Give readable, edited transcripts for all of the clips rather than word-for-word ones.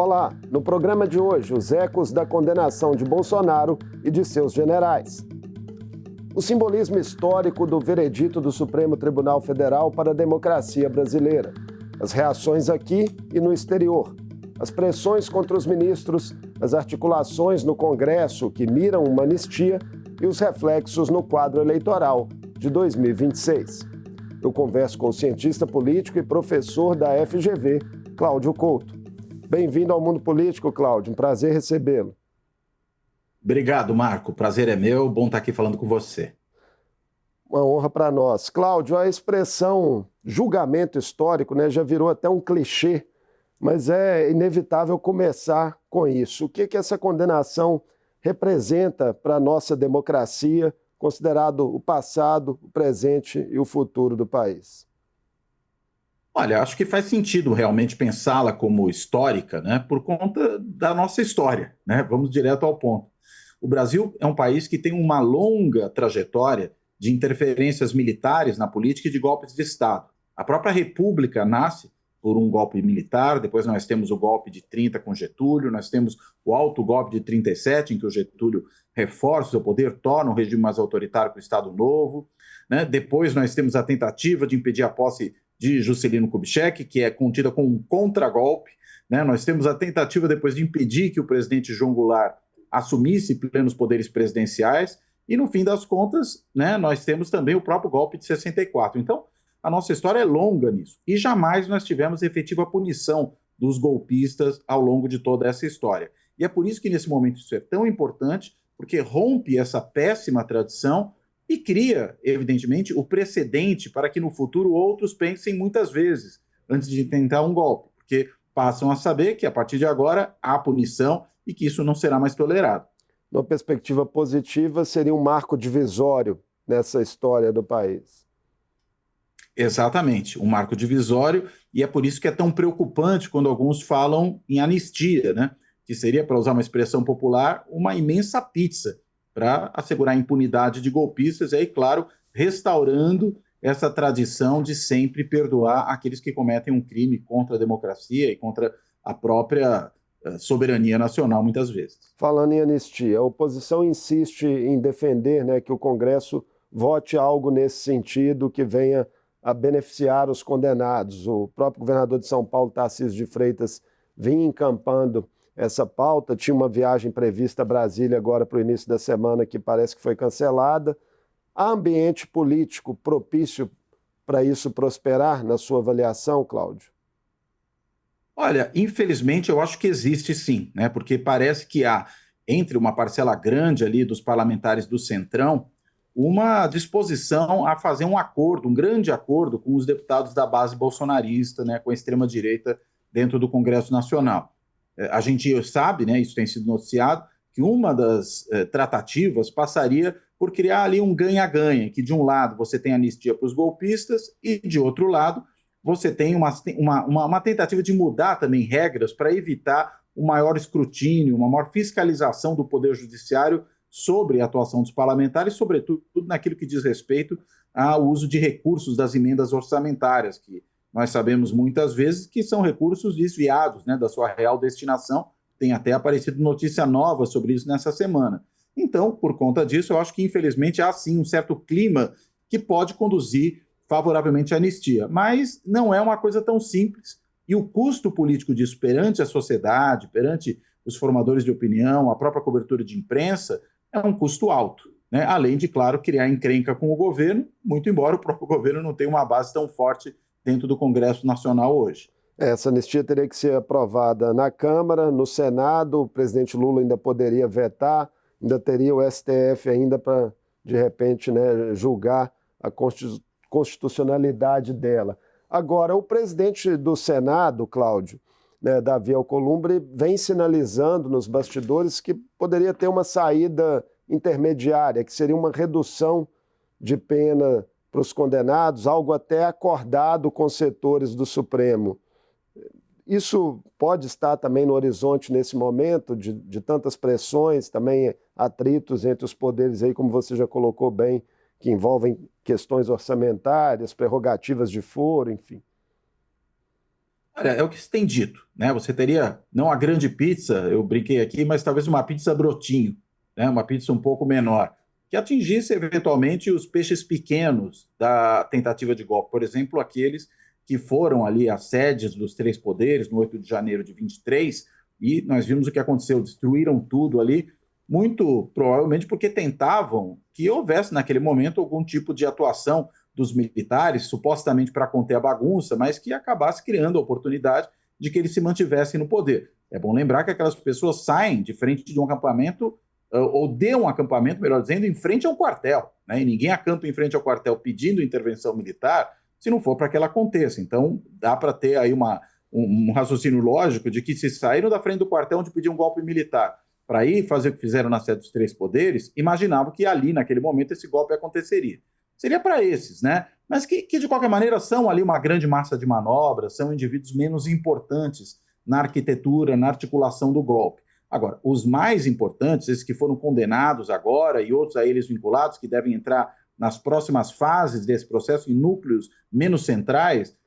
Olá, no programa de hoje, os ecos da condenação de Bolsonaro e de seus generais. O simbolismo histórico do veredito do Supremo Tribunal Federal para a democracia brasileira. As reações aqui e no exterior. As pressões contra os ministros, as articulações no Congresso que miram uma anistia e os reflexos no quadro eleitoral de 2026. Eu converso com o cientista político e professor da FGV, Cláudio Couto. Bem-vindo ao Mundo Político, Cláudio. Um prazer recebê-lo. Obrigado, Marco. O prazer é meu. Bom estar aqui falando com você. Uma honra para nós. Cláudio, a expressão julgamento histórico, já virou até um clichê, mas é inevitável começar com isso. O que essa condenação representa para a nossa democracia, considerado o passado, o presente e o futuro do país? Olha, acho que faz sentido realmente pensá-la como histórica, né, por conta da nossa história, né? Vamos direto ao ponto. O Brasil é um país que tem uma longa trajetória de interferências militares na política e de golpes de Estado. A própria República nasce por um golpe militar, depois nós temos o golpe de 30 com Getúlio, nós temos o alto golpe de 37, em que o Getúlio reforça o seu poder, torna o regime mais autoritário com o Estado Novo, né? Depois nós temos a tentativa de impedir a posse de Juscelino Kubitschek, que é contida com um contragolpe, né? Nós temos a tentativa depois de impedir que o presidente João Goulart assumisse plenos poderes presidenciais, e no fim das contas, né, nós temos também o próprio golpe de 64. Então, a nossa história é longa nisso, e jamais nós tivemos efetiva punição dos golpistas ao longo de toda essa história. E é por isso que nesse momento isso é tão importante, porque rompe essa péssima tradição e cria, evidentemente, o precedente para que no futuro outros pensem muitas vezes antes de tentar um golpe, porque passam a saber que a partir de agora há punição e que isso não será mais tolerado. Numa perspectiva positiva, seria um marco divisório nessa história do país. Exatamente, um marco divisório, e é por isso que é tão preocupante quando alguns falam em anistia, né? Que seria, para usar uma expressão popular, uma imensa pizza para assegurar a impunidade de golpistas e aí, claro, restaurando essa tradição de sempre perdoar aqueles que cometem um crime contra a democracia e contra a própria soberania nacional, muitas vezes. Falando em anistia, a oposição insiste em defender, que o Congresso vote algo nesse sentido que venha a beneficiar os condenados. O próprio governador de São Paulo, Tarcísio de Freitas, vinha encampando essa pauta, tinha uma viagem prevista a Brasília agora para o início da semana que parece que foi cancelada. Há ambiente político propício para isso prosperar, na sua avaliação, Cláudio? Olha, infelizmente eu acho que existe sim, né? Porque parece que há, entre uma parcela grande ali dos parlamentares do Centrão, uma disposição a fazer um acordo, um grande acordo com os deputados da base bolsonarista, né, com a extrema-direita dentro do Congresso Nacional. A gente sabe, né, isso tem sido noticiado, que uma das tratativas passaria por criar ali um ganha-ganha, que de um lado você tem anistia para os golpistas e de outro lado você tem uma tentativa de mudar também regras para evitar um maior escrutínio, uma maior fiscalização do Poder Judiciário sobre a atuação dos parlamentares, sobretudo naquilo que diz respeito ao uso de recursos das emendas orçamentárias, que nós sabemos muitas vezes que são recursos desviados, né, da sua real destinação. Tem até aparecido notícia nova sobre isso nessa semana. Então, por conta disso, eu acho que, infelizmente, há sim um certo clima que pode conduzir favoravelmente à anistia. Mas não é uma coisa tão simples. E o custo político disso perante a sociedade, perante os formadores de opinião, a própria cobertura de imprensa, é um custo alto, né? Além de, claro, criar encrenca com o governo, muito embora o próprio governo não tenha uma base tão forte dentro do Congresso Nacional hoje. Essa anistia teria que ser aprovada na Câmara, no Senado, o presidente Lula ainda poderia vetar, ainda teria o STF ainda para, de repente, julgar a constitucionalidade dela. Agora, o presidente do Senado, Cláudio, Davi Alcolumbre, vem sinalizando nos bastidores que poderia ter uma saída intermediária, que seria uma redução de pena para os condenados, algo até acordado com setores do Supremo. Isso pode estar também no horizonte nesse momento de tantas pressões, também atritos entre os poderes, aí, como você já colocou bem, que envolvem questões orçamentárias, prerrogativas de foro, enfim. Olha, é o que se tem dito, né? Você teria não a grande pizza, eu brinquei aqui, mas talvez uma pizza brotinho, né? Uma pizza um pouco menor, que atingisse eventualmente os peixes pequenos da tentativa de golpe. Por exemplo, aqueles que foram ali às sedes dos três poderes no 8 de janeiro de 23, e nós vimos o que aconteceu, destruíram tudo ali, muito provavelmente porque tentavam que houvesse naquele momento algum tipo de atuação dos militares, supostamente para conter a bagunça, mas que acabasse criando a oportunidade de que eles se mantivessem no poder. É bom lembrar que aquelas pessoas saem de frente de um acampamento, ou de um acampamento, melhor dizendo, em frente ao quartel, né? E ninguém acampa em frente ao quartel pedindo intervenção militar se não for para que ela aconteça. Então, dá para ter aí um raciocínio lógico de que se saíram da frente do quartel onde pediam um golpe militar para ir fazer o que fizeram na sede dos três poderes, imaginavam que ali, naquele momento, esse golpe aconteceria. Seria para esses, né? Mas que, de qualquer maneira, são ali uma grande massa de manobra, são indivíduos menos importantes na arquitetura, na articulação do golpe. Agora, os mais importantes, esses que foram condenados agora e outros a eles vinculados, que devem entrar nas próximas fases desse processo, em núcleos menos centrais,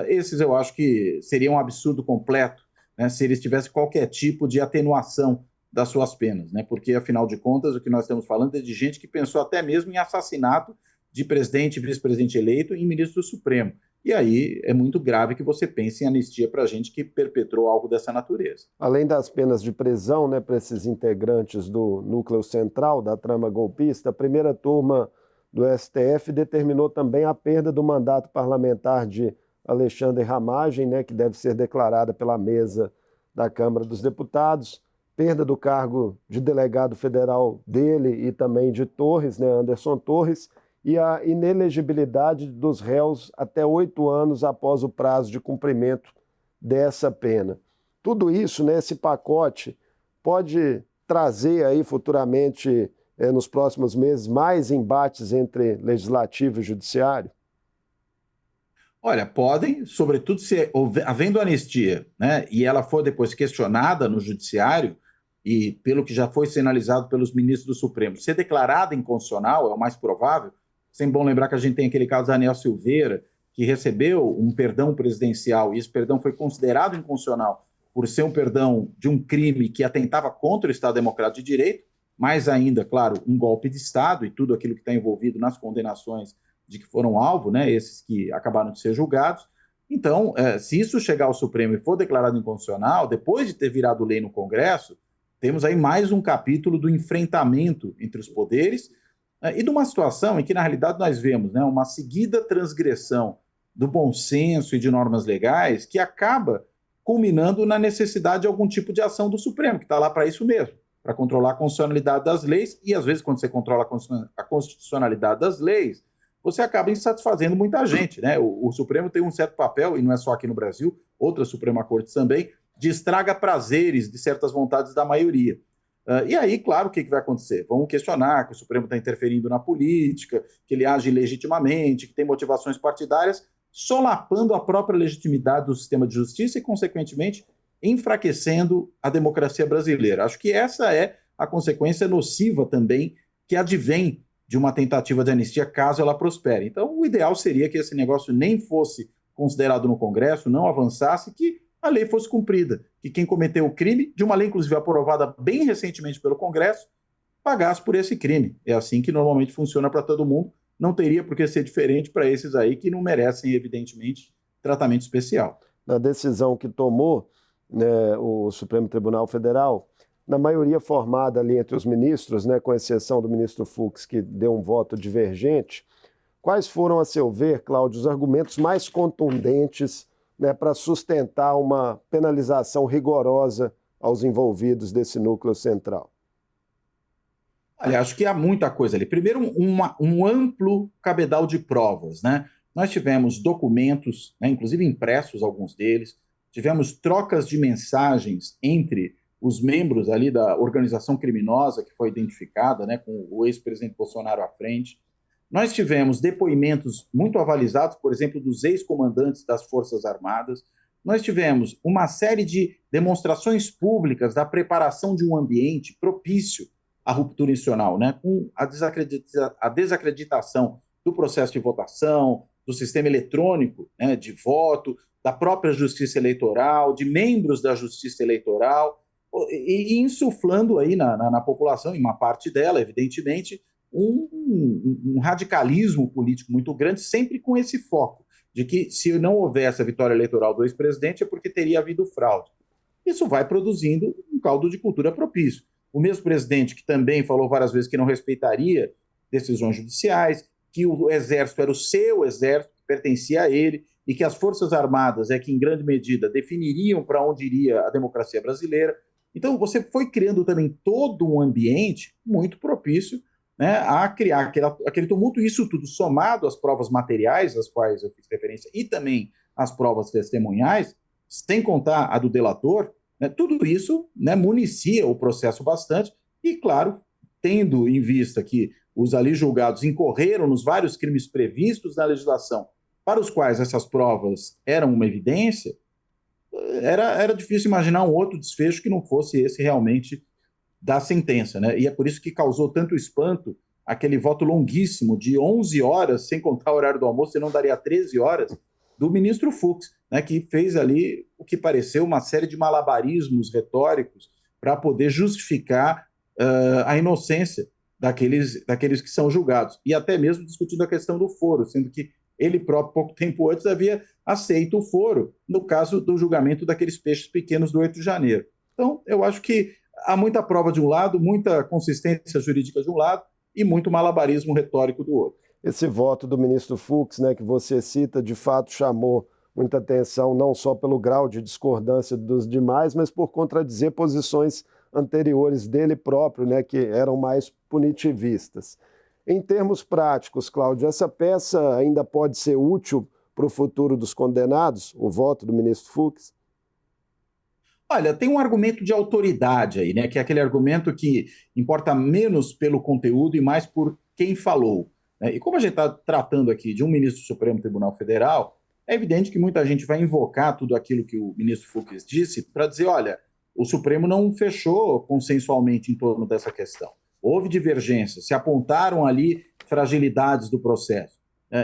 esses eu acho que seria um absurdo completo, né, se eles tivessem qualquer tipo de atenuação das suas penas, né? Porque, afinal de contas, o que nós estamos falando é de gente que pensou até mesmo em assassinato de presidente e vice-presidente eleito em ministro do Supremo. E aí é muito grave que você pense em anistia para gente que perpetrou algo dessa natureza. Além das penas de prisão, né, para esses integrantes do núcleo central da trama golpista, a primeira turma do STF determinou também a perda do mandato parlamentar de Alexandre Ramagem, né, que deve ser declarada pela mesa da Câmara dos Deputados, perda do cargo de delegado federal dele e também de Torres, né, Anderson Torres, e a inelegibilidade dos réus até 8 anos após o prazo de cumprimento dessa pena. Tudo isso, né, esse pacote, pode trazer aí futuramente, nos próximos meses, mais embates entre legislativo e judiciário? Olha, podem, sobretudo se havendo anistia, né, e ela for depois questionada no judiciário, e pelo que já foi sinalizado pelos ministros do Supremo, ser declarada inconstitucional é o mais provável. Sempre bom lembrar que a gente tem aquele caso da Daniel Silveira, que recebeu um perdão presidencial, e esse perdão foi considerado inconstitucional por ser um perdão de um crime que atentava contra o Estado Democrático de Direito, mais ainda, claro, um golpe de Estado e tudo aquilo que está envolvido nas condenações de que foram alvo, né, esses que acabaram de ser julgados. Então, se isso chegar ao Supremo e for declarado inconstitucional, depois de ter virado lei no Congresso, temos aí mais um capítulo do enfrentamento entre os poderes, e de uma situação em que, na realidade, nós vemos, né, uma seguida transgressão do bom senso e de normas legais que acaba culminando na necessidade de algum tipo de ação do Supremo, que está lá para isso mesmo, para controlar a constitucionalidade das leis, e às vezes, quando você controla a constitucionalidade das leis, você acaba insatisfazendo muita gente, né? O Supremo tem um certo papel, e não é só aqui no Brasil, outra Suprema Corte também, de estraga prazeres de certas vontades da maioria. E aí, claro, o que vai acontecer? Vão questionar que o Supremo está interferindo na política, que ele age legitimamente, que tem motivações partidárias, solapando a própria legitimidade do sistema de justiça e, consequentemente, enfraquecendo a democracia brasileira. Acho que essa é a consequência nociva também que advém de uma tentativa de anistia, caso ela prospere. Então, o ideal seria que esse negócio nem fosse considerado no Congresso, não avançasse, que a lei fosse cumprida, que quem cometeu o crime, de uma lei inclusive aprovada bem recentemente pelo Congresso, pagasse por esse crime. É assim que normalmente funciona para todo mundo, não teria por que ser diferente para esses aí que não merecem, evidentemente, tratamento especial. Na decisão que tomou, né, o Supremo Tribunal Federal, na maioria formada ali entre os ministros, né, com exceção do ministro Fux, que deu um voto divergente, quais foram, a seu ver, Cláudio, os argumentos mais contundentes, né, para sustentar uma penalização rigorosa aos envolvidos desse núcleo central? Olha, acho que há muita coisa ali. Primeiro, um amplo cabedal de provas, né? Nós tivemos documentos, né, inclusive impressos, alguns deles, tivemos trocas de mensagens entre os membros ali da organização criminosa que foi identificada, né, com o ex-presidente Bolsonaro à frente. Nós tivemos depoimentos muito avalizados, por exemplo, dos ex-comandantes das Forças Armadas. Nós tivemos uma série de demonstrações públicas da preparação de um ambiente propício à ruptura institucional, né? Com a desacreditação do processo de votação, do sistema eletrônico, né, de voto, da própria Justiça Eleitoral, de membros da Justiça Eleitoral, e insuflando aí na população, em uma parte dela, evidentemente, um radicalismo político muito grande, sempre com esse foco de que se não houvesse a vitória eleitoral do ex-presidente é porque teria havido fraude. Isso vai produzindo um caldo de cultura propício. O mesmo presidente que também falou várias vezes que não respeitaria decisões judiciais, que o exército era o seu exército, que pertencia a ele, e que as Forças Armadas é que, em grande medida, definiriam para onde iria a democracia brasileira. Então, você foi criando também todo um ambiente muito propício, né, a criar aquele tumulto, isso tudo somado às provas materiais, às quais eu fiz referência, e também às provas testemunhais, sem contar a do delator, né, tudo isso, né, municia o processo bastante, e, claro, tendo em vista que os ali julgados incorreram nos vários crimes previstos na legislação, para os quais essas provas eram uma evidência, era difícil imaginar um outro desfecho que não fosse esse realmente da sentença, né? E é por isso que causou tanto espanto aquele voto longuíssimo de 11 horas, sem contar o horário do almoço, você não daria 13 horas, do ministro Fux, né, que fez ali o que pareceu uma série de malabarismos retóricos para poder justificar a inocência daqueles que são julgados. E até mesmo discutindo a questão do foro, sendo que ele próprio, pouco tempo antes, havia aceito o foro no caso do julgamento daqueles peixes pequenos do 8 de janeiro. Então, eu acho que há muita prova de um lado, muita consistência jurídica de um lado e muito malabarismo retórico do outro. Esse voto do ministro Fux, né, que você cita, de fato chamou muita atenção, não só pelo grau de discordância dos demais, mas por contradizer posições anteriores dele próprio, né, que eram mais punitivistas. Em termos práticos, Cláudio, essa peça ainda pode ser útil para o futuro dos condenados, o voto do ministro Fux? Olha, tem um argumento de autoridade aí, né? Que é aquele argumento que importa menos pelo conteúdo e mais por quem falou, né? E como a gente está tratando aqui de um ministro do Supremo Tribunal Federal, é evidente que muita gente vai invocar tudo aquilo que o ministro Fux disse para dizer, olha, o Supremo não fechou consensualmente em torno dessa questão. Houve divergências, se apontaram ali fragilidades do processo.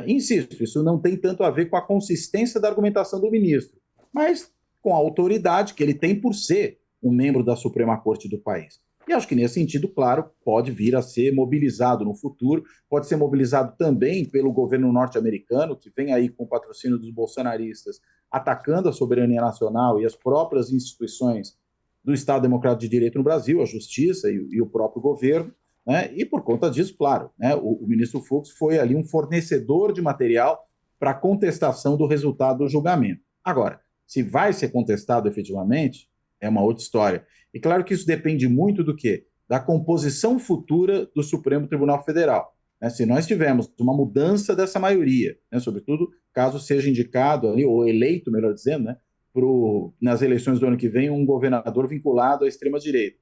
Insisto, isso não tem tanto a ver com a consistência da argumentação do ministro, mas com a autoridade que ele tem por ser um membro da Suprema Corte do país. E acho que nesse sentido, claro, pode vir a ser mobilizado no futuro, pode ser mobilizado também pelo governo norte-americano, que vem aí com o patrocínio dos bolsonaristas, atacando a soberania nacional e as próprias instituições do Estado Democrático de Direito no Brasil, a Justiça e o próprio governo, né? E por conta disso, claro, né, o ministro Fux foi ali um fornecedor de material para contestação do resultado do julgamento. Agora, se vai ser contestado efetivamente, é uma outra história. E claro que isso depende muito do quê? Da composição futura do Supremo Tribunal Federal. Né? Se nós tivermos uma mudança dessa maioria, né? Sobretudo caso seja indicado, ali, ou eleito, melhor dizendo, né? Nas eleições do ano que vem, um governador vinculado à extrema-direita.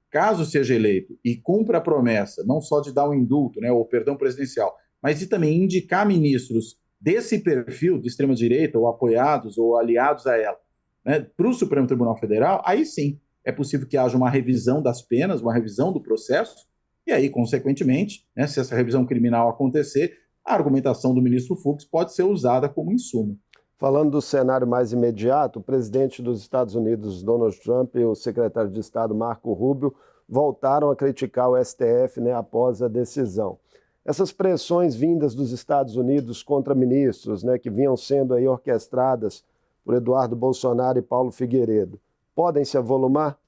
Caso seja eleito e cumpra a promessa, não só de dar um indulto, né, ou perdão presidencial, mas de também indicar ministros desse perfil de extrema-direita, ou apoiados, ou aliados a ela, né, para o Supremo Tribunal Federal, aí sim é possível que haja uma revisão das penas, uma revisão do processo, e aí, consequentemente, né, se essa revisão criminal acontecer, a argumentação do ministro Fux pode ser usada como insumo. Falando do cenário mais imediato, o presidente dos Estados Unidos, Donald Trump, e o secretário de Estado, Marco Rubio, voltaram a criticar o STF, né, após a decisão. Essas pressões vindas dos Estados Unidos contra ministros, né, que vinham sendo aí orquestradas por Eduardo Bolsonaro e Paulo Figueiredo, podem se avolumar?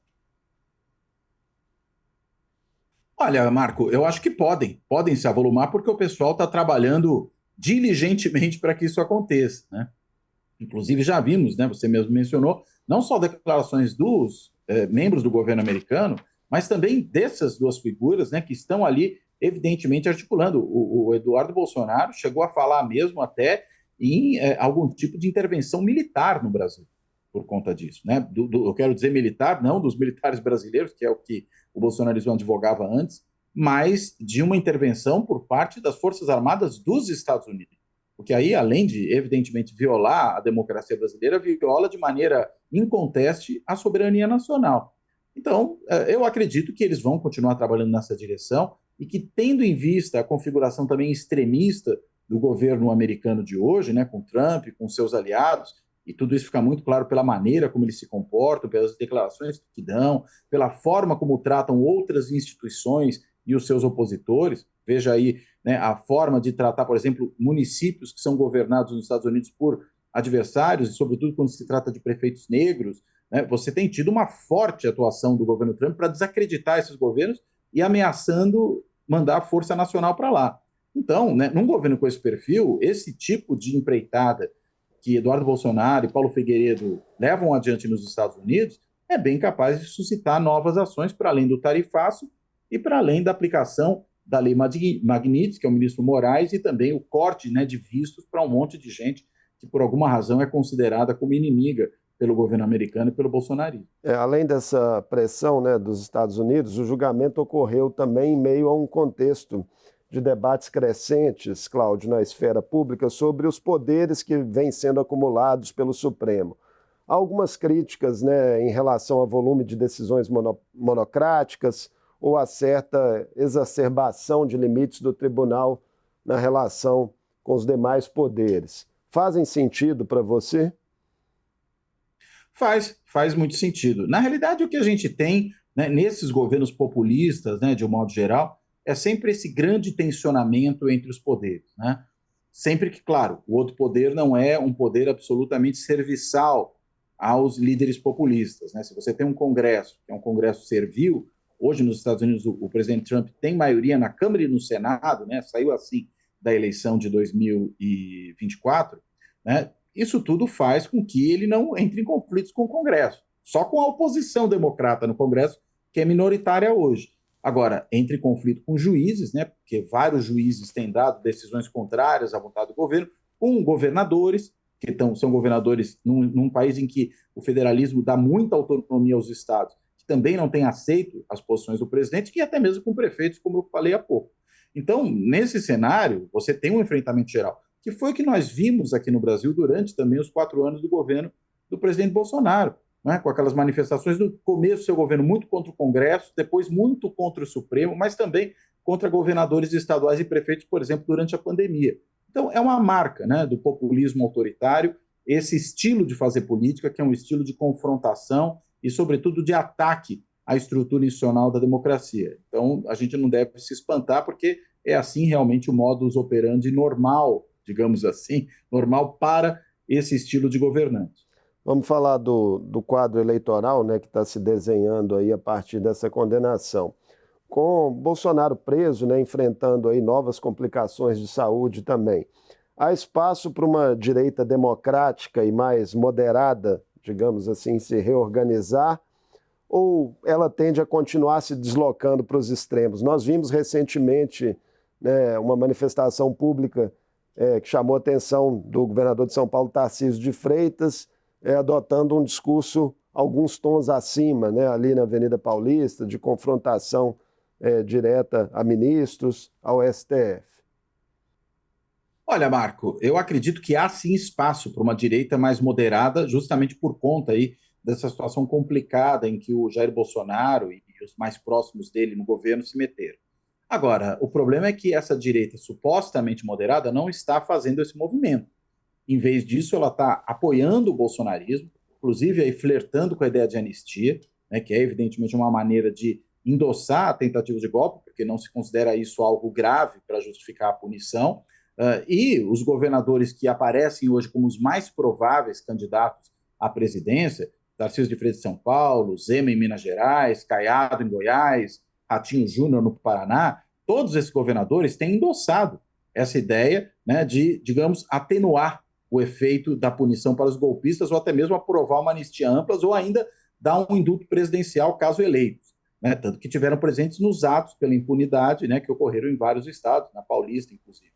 Olha, Marco, eu acho que podem se avolumar porque o pessoal está trabalhando diligentemente para que isso aconteça, né? Inclusive já vimos, né, você mesmo mencionou, não só declarações dos membros do governo americano, mas também dessas duas figuras, né, que estão ali evidentemente articulando. O Eduardo Bolsonaro chegou a falar mesmo até em algum tipo de intervenção militar no Brasil por conta disso, né? Eu quero dizer militar, não dos militares brasileiros, que é o que o bolsonarismo advogava antes, mas de uma intervenção por parte das Forças Armadas dos Estados Unidos. Porque aí, além de, evidentemente, violar a democracia brasileira, viola de maneira inconteste a soberania nacional. Então, eu acredito que eles vão continuar trabalhando nessa direção e que, tendo em vista a configuração também extremista do governo americano de hoje, né, com Trump, com seus aliados, e tudo isso fica muito claro pela maneira como eles se comportam, pelas declarações que dão, pela forma como tratam outras instituições e os seus opositores. Veja aí, né, a forma de tratar, por exemplo, municípios que são governados nos Estados Unidos por adversários, e sobretudo quando se trata de prefeitos negros, né, você tem tido uma forte atuação do governo Trump para desacreditar esses governos e ameaçando mandar a Força Nacional para lá. Então, né, num governo com esse perfil, esse tipo de empreitada que Eduardo Bolsonaro e Paulo Figueiredo levam adiante nos Estados Unidos é bem capaz de suscitar novas ações para além do tarifaço e para além da aplicação da Lei Magnitsky, que é o ministro Moraes, e também o corte, né, de vistos para um monte de gente que, por alguma razão, é considerada como inimiga pelo governo americano e pelo bolsonarismo. Além dessa pressão, né, dos Estados Unidos, o julgamento ocorreu também em meio a um contexto de debates crescentes, Cláudio, na esfera pública sobre os poderes que vêm sendo acumulados pelo Supremo. Há algumas críticas, né, em relação ao volume de decisões monocráticas ou a certa exacerbação de limites do tribunal na relação com os demais poderes. Fazem sentido para você? Faz muito sentido. Na realidade, o que a gente tem, né, nesses governos populistas, né, de um modo geral, é sempre esse grande tensionamento entre os poderes, né? Sempre que, claro, o outro poder não é um poder absolutamente serviçal aos líderes populistas, né? Se você tem um Congresso, que é um Congresso servil, hoje nos Estados Unidos o presidente Trump tem maioria na Câmara e no Senado, né? Saiu assim da eleição de 2024, né? Isso tudo faz com que ele não entre em conflitos com o Congresso, só com a oposição democrata no Congresso, que é minoritária hoje. Agora, entre em conflito com juízes, né, porque vários juízes têm dado decisões contrárias à vontade do governo, com governadores, que são governadores num país em que o federalismo dá muita autonomia aos estados, que também não têm aceito as posições do presidente, e até mesmo com prefeitos, como eu falei há pouco. Então, nesse cenário, você tem um enfrentamento geral, que foi o que nós vimos aqui no Brasil durante também os 4 anos do governo do presidente Bolsonaro, né, com aquelas manifestações no começo do seu governo muito contra o Congresso, depois muito contra o Supremo, mas também contra governadores estaduais e prefeitos, por exemplo, durante a pandemia. Então, é uma marca, né, do populismo autoritário, esse estilo de fazer política, que é um estilo de confrontação e, sobretudo, de ataque à estrutura institucional da democracia. Então, a gente não deve se espantar, porque é assim realmente o modus operandi normal, digamos assim, normal para esse estilo de governante. Vamos falar do quadro eleitoral, né, que está se desenhando aí a partir dessa condenação. Com Bolsonaro preso, né, enfrentando aí novas complicações de saúde também, há espaço para uma direita democrática e mais moderada, digamos assim, se reorganizar, ou ela tende a continuar se deslocando para os extremos? Nós vimos recentemente, né, uma manifestação pública que chamou a atenção do governador de São Paulo, Tarcísio de Freitas, adotando um discurso alguns tons acima, né, ali na Avenida Paulista, de confrontação direta a ministros, ao STF. Olha, Marco, eu acredito que há sim espaço para uma direita mais moderada, justamente por conta aí dessa situação complicada em que o Jair Bolsonaro e os mais próximos dele no governo se meteram. Agora, o problema é que essa direita supostamente moderada não está fazendo esse movimento. Em vez disso, ela está apoiando o bolsonarismo, inclusive aí flertando com a ideia de anistia, né, que é evidentemente uma maneira de endossar a tentativa de golpe, porque não se considera isso algo grave para justificar a punição. E os governadores que aparecem hoje como os mais prováveis candidatos à presidência, Tarcísio de Freitas de São Paulo, Zema em Minas Gerais, Caiado em Goiás, Ratinho Júnior no Paraná, todos esses governadores têm endossado essa ideia, né, de, digamos, atenuar o efeito da punição para os golpistas, ou até mesmo aprovar uma anistia ampla, ou ainda dar um indulto presidencial caso eleitos, né? Tanto que tiveram presentes nos atos pela impunidade, né, que ocorreram em vários estados, na Paulista, inclusive.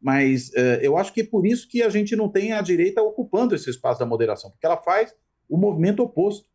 Mas eu acho que é por isso que a gente não tem a direita ocupando esse espaço da moderação, porque ela faz o movimento oposto.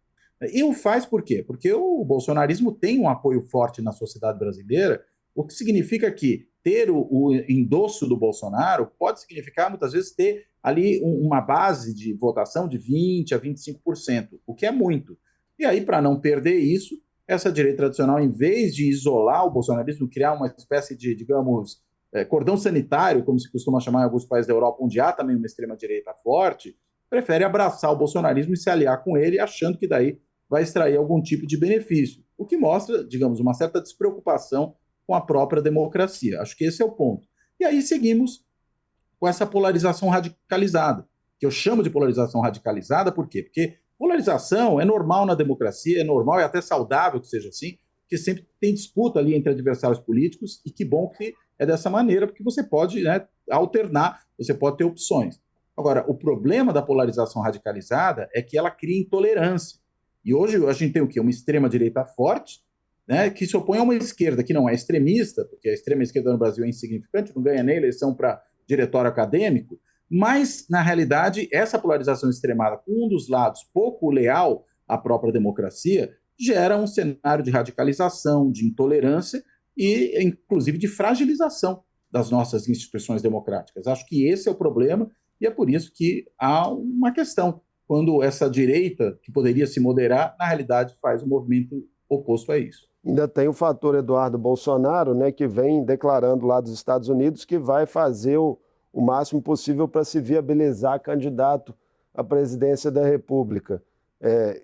E o faz por quê? Porque o bolsonarismo tem um apoio forte na sociedade brasileira, o que significa que ter o endosso do Bolsonaro pode significar, muitas vezes, ter ali uma base de votação de 20% a 25%, o que é muito. E aí, para não perder isso, essa direita tradicional, em vez de isolar o bolsonarismo, criar uma espécie de, digamos, cordão sanitário, como se costuma chamar em alguns países da Europa, onde há também uma extrema-direita forte, prefere abraçar o bolsonarismo e se aliar com ele, achando que daí vai extrair algum tipo de benefício, o que mostra, digamos, uma certa despreocupação com a própria democracia. Acho que esse é o ponto. E aí seguimos com essa polarização radicalizada, que eu chamo de polarização radicalizada, por quê? Porque polarização é normal na democracia, é normal e até saudável que seja assim, que sempre tem disputa ali entre adversários políticos, e que bom que é dessa maneira, porque você pode, né, alternar, você pode ter opções. Agora, o problema da polarização radicalizada é que ela cria intolerância. E hoje a gente tem o quê? Uma extrema-direita forte, né, que se opõe a uma esquerda que não é extremista, porque a extrema-esquerda no Brasil é insignificante, não ganha nem eleição para diretório acadêmico, mas, na realidade, essa polarização extremada com um dos lados pouco leal à própria democracia gera um cenário de radicalização, de intolerância e, inclusive, de fragilização das nossas instituições democráticas. Acho que esse é o problema e é por isso que há uma questão, quando essa direita, que poderia se moderar, na realidade faz um movimento oposto a isso. Ainda tem o fator Eduardo Bolsonaro, né, que vem declarando lá dos Estados Unidos que vai fazer o máximo possível para se viabilizar candidato à presidência da República.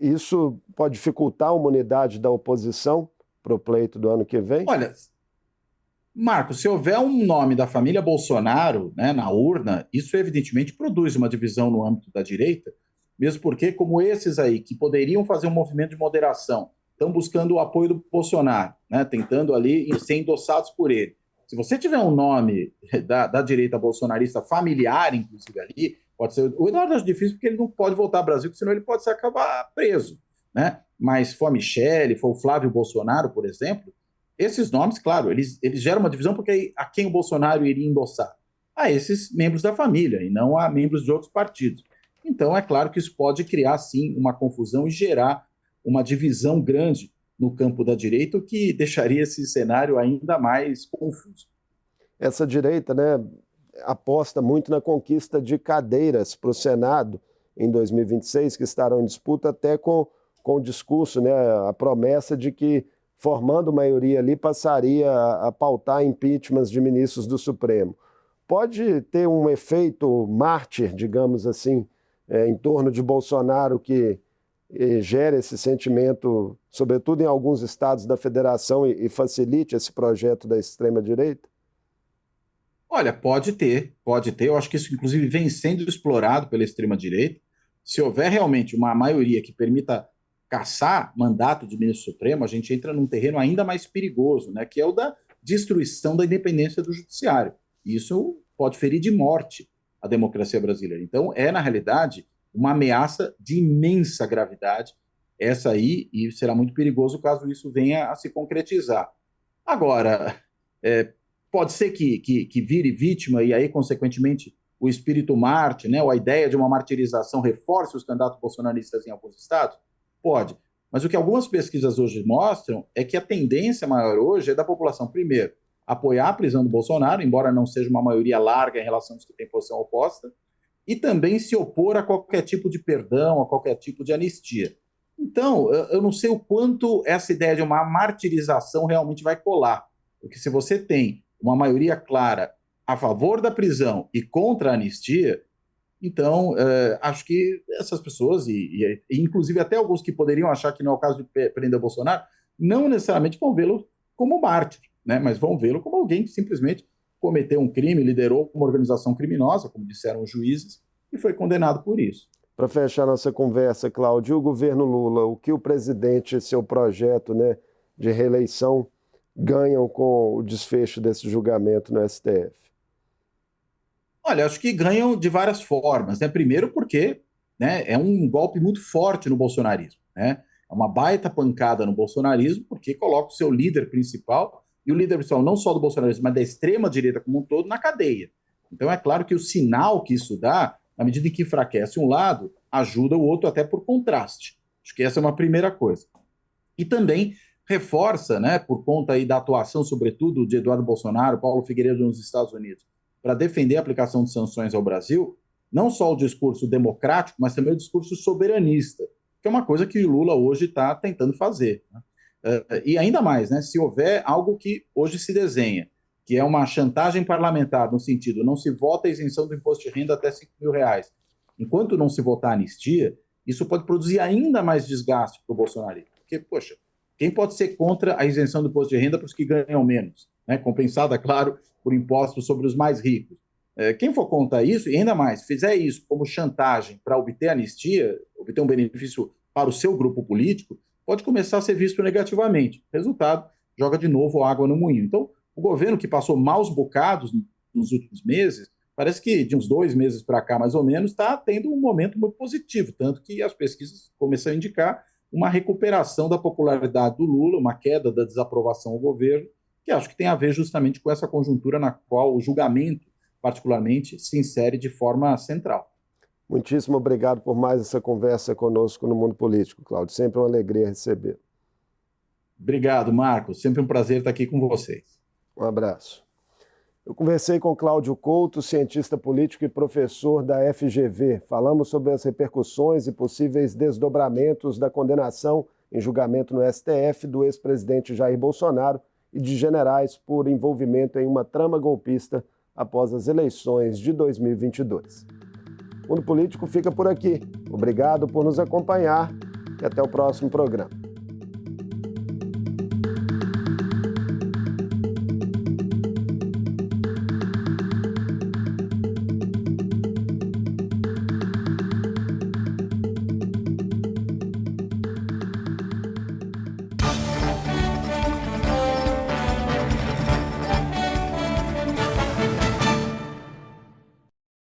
Isso pode dificultar a imunidade da oposição para o pleito do ano que vem? Olha, Marcos, se houver um nome da família Bolsonaro, né, na urna, isso evidentemente produz uma divisão no âmbito da direita, mesmo porque, como esses aí, que poderiam fazer um movimento de moderação, estão buscando o apoio do Bolsonaro, né, tentando ali ser endossados por ele. Se você tiver um nome da direita bolsonarista familiar, inclusive ali, pode ser. O Eduardo acho difícil porque ele não pode voltar ao Brasil, porque senão ele pode acabar preso, né? Mas se for a Michele, for o Flávio Bolsonaro, por exemplo, esses nomes, claro, eles geram uma divisão porque a quem o Bolsonaro iria endossar? A esses membros da família e não a membros de outros partidos. Então, é claro que isso pode criar, sim, uma confusão e gerar uma divisão grande no campo da direita, o que deixaria esse cenário ainda mais confuso. Essa direita, né, aposta muito na conquista de cadeiras para o Senado em 2026, que estarão em disputa até com o discurso, né, a promessa de que, formando maioria ali, passaria a pautar impeachments de ministros do Supremo. Pode ter um efeito mártir, digamos assim, em torno de Bolsonaro, que gera esse sentimento, sobretudo em alguns estados da federação, e facilite esse projeto da extrema-direita? Olha, pode ter. Eu acho que isso, inclusive, vem sendo explorado pela extrema-direita. Se houver realmente uma maioria que permita caçar mandato de ministro supremo, a gente entra num terreno ainda mais perigoso, né, que é o da destruição da independência do judiciário. Isso pode ferir de morte a democracia brasileira. Então, na realidade, uma ameaça de imensa gravidade, essa aí, e será muito perigoso caso isso venha a se concretizar. Agora, pode ser que vire vítima e aí, consequentemente, o espírito Marte, né, ou a ideia de uma martirização reforce os candidatos bolsonaristas em alguns estados? Pode. Mas o que algumas pesquisas hoje mostram é que a tendência maior hoje é da população, primeiro, apoiar a prisão do Bolsonaro, embora não seja uma maioria larga em relação aos que têm posição oposta, e também se opor a qualquer tipo de perdão, a qualquer tipo de anistia. Então, eu não sei o quanto essa ideia de uma martirização realmente vai colar, porque se você tem uma maioria clara a favor da prisão e contra a anistia, então acho que essas pessoas, e inclusive até alguns que poderiam achar que não é o caso de prender Bolsonaro, não necessariamente vão vê-lo como mártir, né? Mas vão vê-lo como alguém que simplesmente cometeu um crime, liderou uma organização criminosa, como disseram os juízes, e foi condenado por isso. Para fechar nossa conversa, Cláudio, o governo Lula, o que o presidente e seu projeto, né, de reeleição ganham com o desfecho desse julgamento no STF? Olha, acho que ganham de várias formas, né? Primeiro porque, né, é um golpe muito forte no bolsonarismo, né? É uma baita pancada no bolsonarismo, porque coloca o seu líder principal, e o líder principal não só do bolsonarismo, mas da extrema-direita como um todo, na cadeia. Então é claro que o sinal que isso dá, na medida em que enfraquece um lado, ajuda o outro até por contraste. Acho que essa é uma primeira coisa. E também reforça, né, por conta aí da atuação, sobretudo, de Eduardo Bolsonaro, Paulo Figueiredo nos Estados Unidos, para defender a aplicação de sanções ao Brasil, não só o discurso democrático, mas também o discurso soberanista, que é uma coisa que o Lula hoje está tentando fazer, né? E ainda mais, né, se houver algo que hoje se desenha, que é uma chantagem parlamentar, no sentido, não se vota a isenção do imposto de renda até R$ 5.000, enquanto não se votar a anistia, isso pode produzir ainda mais desgaste para o bolsonarismo. Porque, poxa, quem pode ser contra a isenção do imposto de renda para os que ganham menos? Né? Compensada, claro, por impostos sobre os mais ricos. Quem for contra isso, e ainda mais, fizer isso como chantagem para obter anistia, obter um benefício para o seu grupo político, pode começar a ser visto negativamente. Resultado, joga de novo água no moinho. Então, o governo que passou maus bocados nos últimos meses, parece que de uns 2 meses para cá, mais ou menos, está tendo um momento muito positivo, tanto que as pesquisas começam a indicar uma recuperação da popularidade do Lula, uma queda da desaprovação ao governo, que acho que tem a ver justamente com essa conjuntura na qual o julgamento, particularmente, se insere de forma central. Muitíssimo obrigado por mais essa conversa conosco no Mundo Político, Cláudio. Sempre uma alegria receber. Obrigado, Marcos. Sempre um prazer estar aqui com vocês. Um abraço. Eu conversei com Cláudio Couto, cientista político e professor da FGV. Falamos sobre as repercussões e possíveis desdobramentos da condenação em julgamento no STF do ex-presidente Jair Bolsonaro e de generais por envolvimento em uma trama golpista após as eleições de 2022. O Mundo Político fica por aqui. Obrigado por nos acompanhar e até o próximo programa.